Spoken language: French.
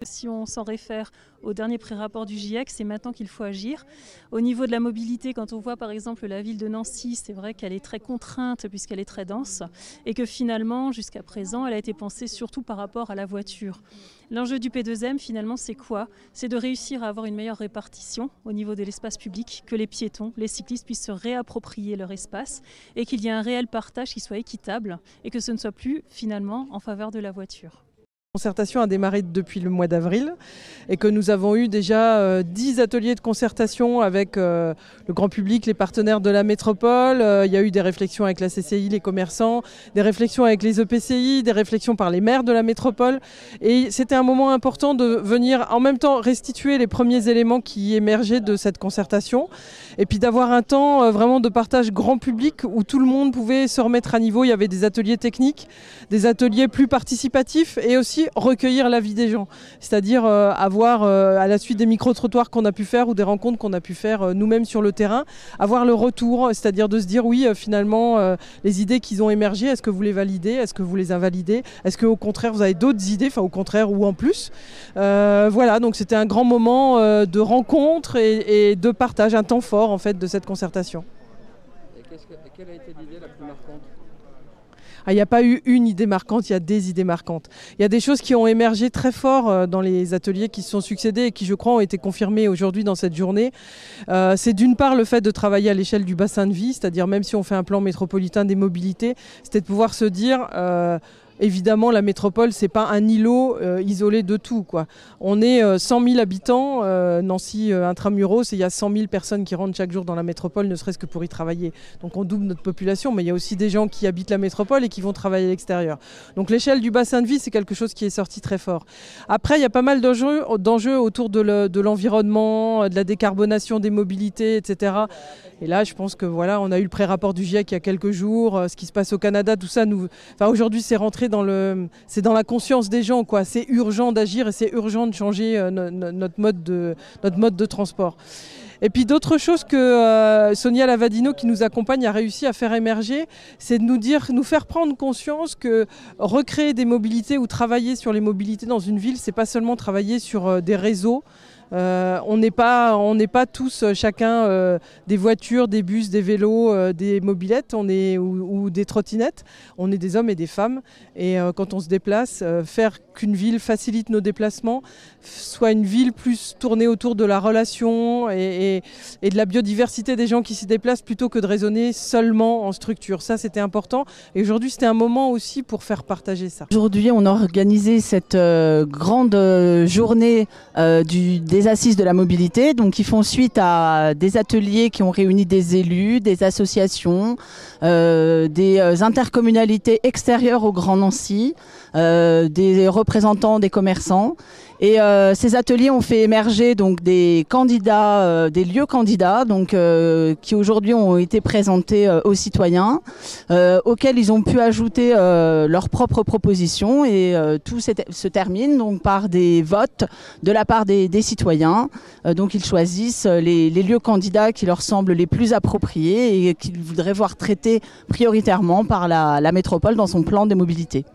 Si on s'en réfère au dernier pré-rapport du GIEC, c'est maintenant qu'il faut agir. Au niveau de la mobilité, quand on voit par exemple la ville de Nancy, c'est vrai qu'elle est très contrainte puisqu'elle est très dense et que finalement, jusqu'à présent, elle a été pensée surtout par rapport à la voiture. L'enjeu du P2M, finalement, c'est quoi? C'est de réussir à avoir une meilleure répartition au niveau de l'espace public, que les piétons, les cyclistes puissent se réapproprier leur espace et qu'il y ait un réel partage qui soit équitable et que ce ne soit plus finalement en faveur de la voiture. La concertation a démarré depuis le mois d'avril et que nous avons eu déjà 10 ateliers de concertation avec le grand public, les partenaires de la métropole. Il y a eu des réflexions avec la CCI, les commerçants, des réflexions avec les EPCI, des réflexions par les maires de la métropole. Et c'était un moment important de venir en même temps restituer les premiers éléments qui émergeaient de cette concertation et puis d'avoir un temps vraiment de partage grand public où tout le monde pouvait se remettre à niveau. Il y avait des ateliers techniques, des ateliers plus participatifs et aussi recueillir l'avis des gens, c'est-à-dire avoir à la suite des micro-trottoirs qu'on a pu faire ou des rencontres qu'on a pu faire nous-mêmes sur le terrain, avoir le retour, c'est-à-dire de se dire oui finalement les idées qui ont émergé, est-ce que vous les validez, est-ce que vous les invalidez, est-ce qu'au contraire vous avez d'autres idées, enfin au contraire ou en plus. Voilà, donc c'était un grand moment de rencontre et de partage, un temps fort en fait de cette concertation. Et quelle a été l'idée la plus marquante ? Il n'y a pas eu une idée marquante, il y a des idées marquantes. Il y a des choses qui ont émergé très fort dans les ateliers qui se sont succédés et qui, je crois, ont été confirmées aujourd'hui dans cette journée. C'est d'une part le fait de travailler à l'échelle du bassin de vie, c'est-à-dire même si on fait un plan métropolitain des mobilités, c'était de pouvoir se dire... Évidemment, la métropole, c'est pas un îlot isolé de tout, quoi. On est 100 000 habitants, Nancy intramuros, et il y a 100 000 personnes qui rentrent chaque jour dans la métropole, ne serait-ce que pour y travailler. Donc on double notre population, mais il y a aussi des gens qui habitent la métropole et qui vont travailler à l'extérieur. Donc l'échelle du bassin de vie, c'est quelque chose qui est sorti très fort. Après, il y a pas mal d'enjeux autour de l'environnement, de la décarbonation des mobilités, etc. Et là, je pense que voilà, on a eu le pré-rapport du GIEC il y a quelques jours, ce qui se passe au Canada, tout ça. Enfin, aujourd'hui, c'est rentré c'est dans la conscience des gens, quoi. C'est urgent d'agir et c'est urgent de changer notre mode de transport. Et puis d'autres choses que Sonia Lavadino, qui nous accompagne, a réussi à faire émerger, c'est de nous faire prendre conscience que recréer des mobilités ou travailler sur les mobilités dans une ville, c'est pas seulement travailler sur des réseaux. On n'est pas tous chacun des voitures, des bus, des vélos, des mobylettes ou des trottinettes. On est des hommes et des femmes. Et quand on se déplace, faire qu'une ville facilite nos déplacements, soit une ville plus tournée autour de la relation et de la biodiversité des gens qui s'y déplacent plutôt que de raisonner seulement en structure. Ça, c'était important. Et aujourd'hui, c'était un moment aussi pour faire partager ça. Aujourd'hui, on a organisé cette grande journée des assises de la mobilité, donc qui font suite à des ateliers qui ont réuni des élus, des associations, des intercommunalités extérieures au Grand Nancy, des représentants des commerçants. Et ces ateliers ont fait émerger donc des candidats, des lieux candidats, donc qui aujourd'hui ont été présentés aux citoyens, auxquels ils ont pu ajouter leurs propres propositions. Et tout se termine donc par des votes de la part des citoyens. Donc ils choisissent les lieux candidats qui leur semblent les plus appropriés et qu'ils voudraient voir traités prioritairement par la métropole dans son plan de mobilité.